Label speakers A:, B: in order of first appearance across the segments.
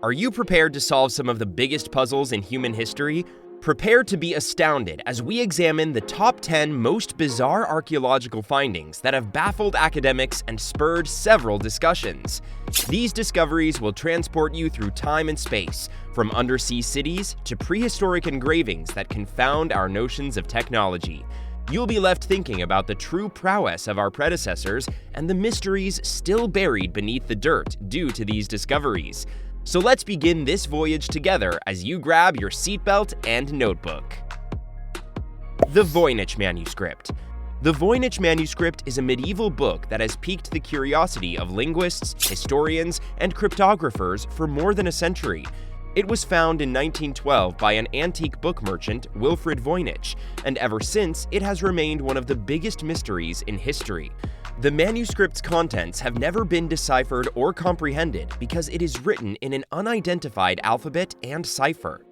A: Are you prepared to solve some of the biggest puzzles in human history? Prepare to be astounded as we examine the top 10 most bizarre archaeological findings that have baffled academics and spurred several discussions. These discoveries will transport you through time and space, from undersea cities to prehistoric engravings that confound our notions of technology. You'll be left thinking about the true prowess of our predecessors and the mysteries still buried beneath the dirt due to these discoveries. So let's begin this voyage together as you grab your seatbelt and notebook. The Voynich Manuscript. The Voynich Manuscript is a medieval book that has piqued the curiosity of linguists, historians, and cryptographers for more than a century. It was found in 1912 by an antique book merchant, Wilfrid Voynich, and ever since it has remained one of the biggest mysteries in history. The manuscript's contents have never been deciphered or comprehended because it is written in an unidentified alphabet and cipher.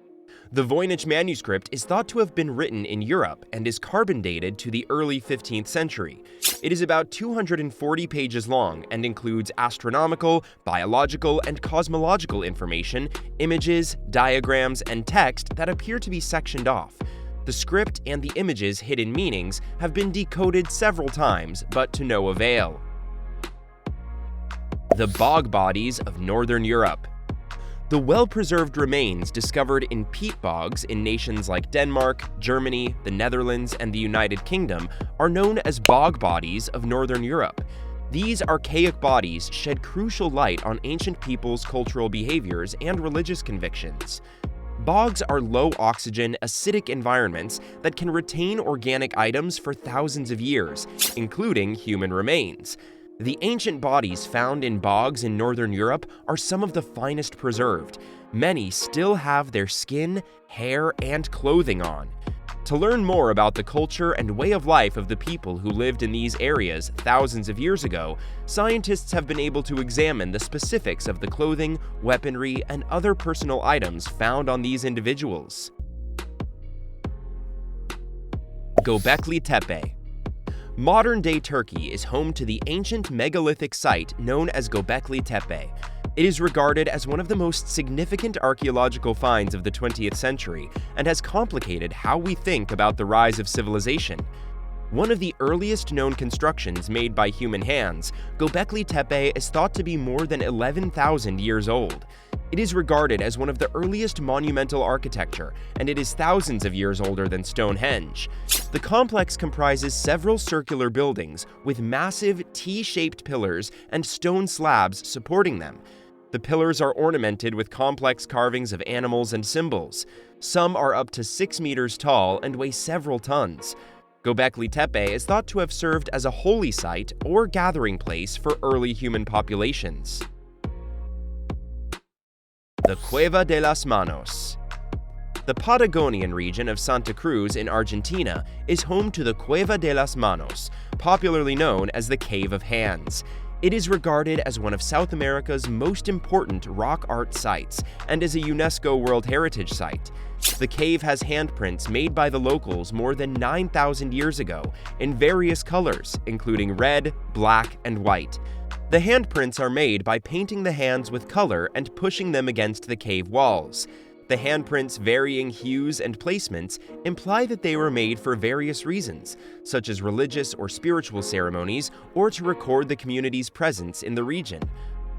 A: The Voynich manuscript is thought to have been written in Europe and is carbon dated to the early 15th century. It is about 240 pages long and includes astronomical, biological, and cosmological information, images, diagrams, and text that appear to be sectioned off. The script and the images' hidden meanings have been decoded several times, but to no avail. The bog bodies of Northern Europe. The well-preserved remains discovered in peat bogs in nations like Denmark, Germany, the Netherlands, and the United Kingdom are known as bog bodies of Northern Europe. These archaic bodies shed crucial light on ancient peoples' cultural behaviors and religious convictions. Bogs are low-oxygen, acidic environments that can retain organic items for thousands of years, including human remains. The ancient bodies found in bogs in Northern Europe are some of the finest preserved. Many still have their skin, hair, and clothing on. To learn more about the culture and way of life of the people who lived in these areas thousands of years ago, scientists have been able to examine the specifics of the clothing, weaponry, and other personal items found on these individuals. Göbekli Tepe. Modern-day Turkey is home to the ancient megalithic site known as Göbekli Tepe. It is regarded as one of the most significant archaeological finds of the 20th century and has complicated how we think about the rise of civilization. One of the earliest known constructions made by human hands, Göbekli Tepe is thought to be more than 11,000 years old. It is regarded as one of the earliest monumental architecture, and it is thousands of years older than Stonehenge. The complex comprises several circular buildings with massive T-shaped pillars and stone slabs supporting them. The pillars are ornamented with complex carvings of animals and symbols. Some are up to 6 meters tall and weigh several tons. Göbekli Tepe is thought to have served as a holy site or gathering place for early human populations. The Cueva de las Manos. The Patagonian region of Santa Cruz in Argentina is home to the Cueva de las Manos, popularly known as the Cave of Hands. It is regarded as one of South America's most important rock art sites and is a UNESCO World Heritage Site. The cave has handprints made by the locals more than 9,000 years ago in various colors, including red, black, and white. The handprints are made by painting the hands with color and pushing them against the cave walls. The handprints' varying hues and placements imply that they were made for various reasons, such as religious or spiritual ceremonies or to record the community's presence in the region.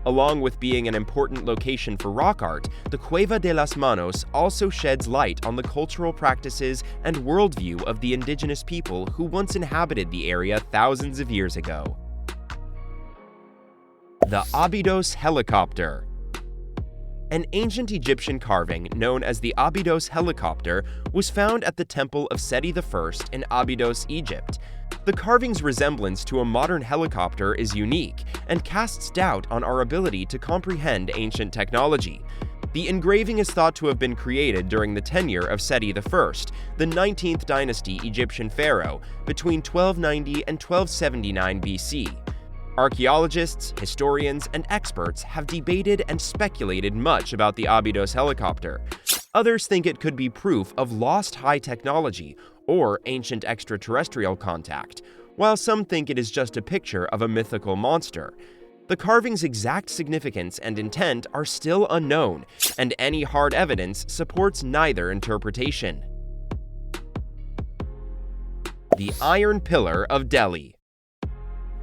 A: Along with being an important location for rock art, the Cueva de las Manos also sheds light on the cultural practices and worldview of the indigenous people who once inhabited the area thousands of years ago. The Abydos Helicopter. An ancient Egyptian carving known as the Abydos helicopter was found at the Temple of Seti I in Abydos, Egypt. The carving's resemblance to a modern helicopter is unique and casts doubt on our ability to comprehend ancient technology. The engraving is thought to have been created during the tenure of Seti I, the 19th dynasty Egyptian pharaoh, between 1290 and 1279 BC. Archaeologists, historians, and experts have debated and speculated much about the Abydos helicopter. Others think it could be proof of lost high technology or ancient extraterrestrial contact, while some think it is just a picture of a mythical monster. The carving's exact significance and intent are still unknown, and any hard evidence supports neither interpretation. The Iron Pillar of Delhi.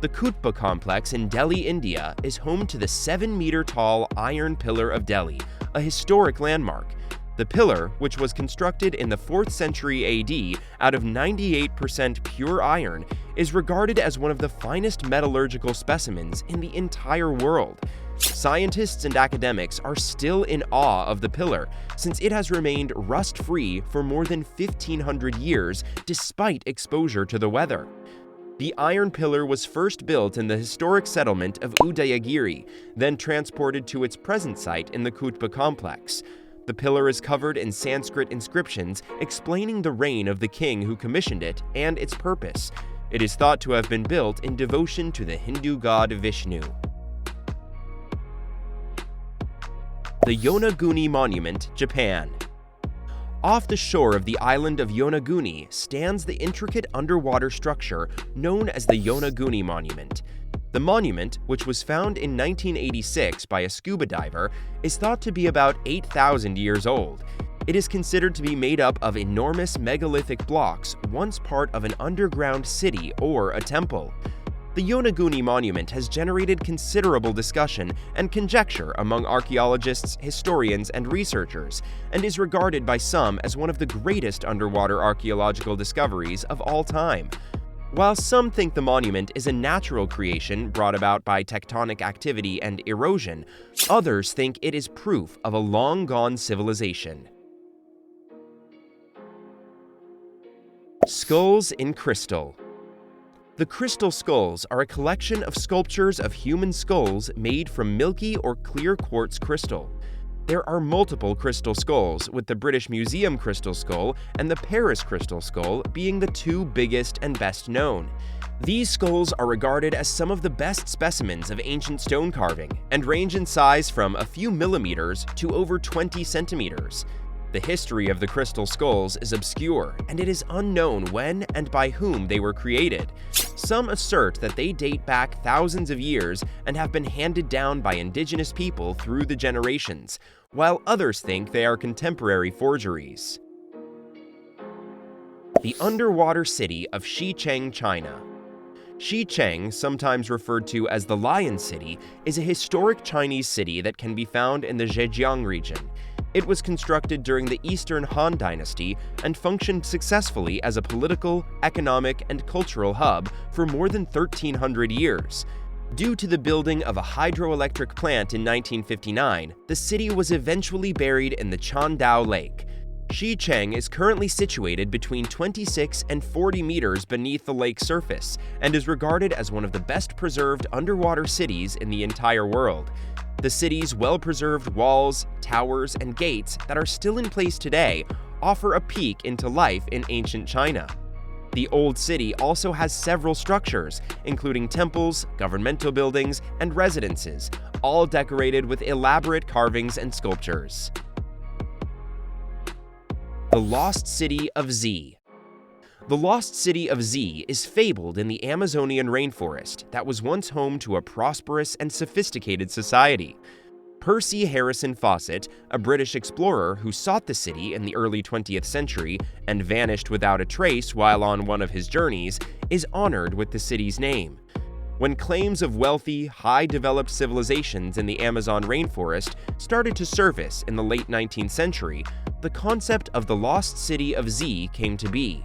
A: The Qutb complex in Delhi, India, is home to the 7-meter-tall Iron Pillar of Delhi, a historic landmark. The pillar, which was constructed in the 4th century AD out of 98% pure iron, is regarded as one of the finest metallurgical specimens in the entire world. Scientists and academics are still in awe of the pillar, since it has remained rust-free for more than 1,500 years despite exposure to the weather. The Iron Pillar was first built in the historic settlement of Udayagiri, then transported to its present site in the Qutb complex. The pillar is covered in Sanskrit inscriptions explaining the reign of the king who commissioned it and its purpose. It is thought to have been built in devotion to the Hindu god Vishnu. The Yonaguni Monument, Japan. Off the shore of the island of Yonaguni stands the intricate underwater structure known as the Yonaguni Monument. The monument, which was found in 1986 by a scuba diver, is thought to be about 8,000 years old. It is considered to be made up of enormous megalithic blocks, once part of an underground city or a temple. The Yonaguni Monument has generated considerable discussion and conjecture among archaeologists, historians, and researchers, and is regarded by some as one of the greatest underwater archaeological discoveries of all time. While some think the monument is a natural creation brought about by tectonic activity and erosion, others think it is proof of a long-gone civilization. Skulls in crystal. The crystal skulls are a collection of sculptures of human skulls made from milky or clear quartz crystal. There are multiple crystal skulls, with the British Museum crystal skull and the Paris crystal skull being the two biggest and best known. These skulls are regarded as some of the best specimens of ancient stone carving and range in size from a few millimeters to over 20 centimeters. The history of the crystal skulls is obscure, and it is unknown when and by whom they were created. Some assert that they date back thousands of years and have been handed down by indigenous people through the generations, while others think they are contemporary forgeries. The underwater city of Xicheng, China. Xicheng, sometimes referred to as the Lion City, is a historic Chinese city that can be found in the Zhejiang region. It was constructed during the Eastern Han Dynasty and functioned successfully as a political, economic, and cultural hub for more than 1,300 years. Due to the building of a hydroelectric plant in 1959, the city was eventually buried in the Chandao Lake. Xicheng is currently situated between 26 and 40 meters beneath the lake's surface and is regarded as one of the best preserved underwater cities in the entire world. The city's well-preserved walls, towers, and gates that are still in place today offer a peek into life in ancient China. The old city also has several structures, including temples, governmental buildings, and residences, all decorated with elaborate carvings and sculptures. The Lost City of Z. The Lost City of Z is fabled in the Amazonian rainforest that was once home to a prosperous and sophisticated society. Percy Harrison Fawcett, a British explorer who sought the city in the early 20th century and vanished without a trace while on one of his journeys, is honored with the city's name. When claims of wealthy, high-developed civilizations in the Amazon rainforest started to surface in the late 19th century, the concept of the Lost City of Z came to be.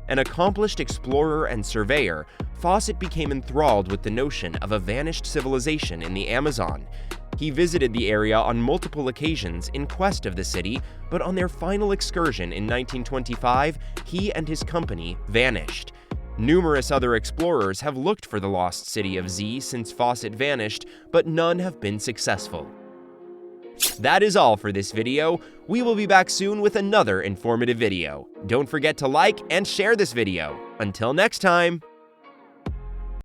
A: An accomplished explorer and surveyor, Fawcett became enthralled with the notion of a vanished civilization in the Amazon. He visited the area on multiple occasions in quest of the city, but on their final excursion in 1925, he and his company vanished. Numerous other explorers have looked for the Lost City of Z since Fawcett vanished, but none have been successful. That is all for this video. We will be back soon with another informative video. Don't forget to like and share this video. Until next time!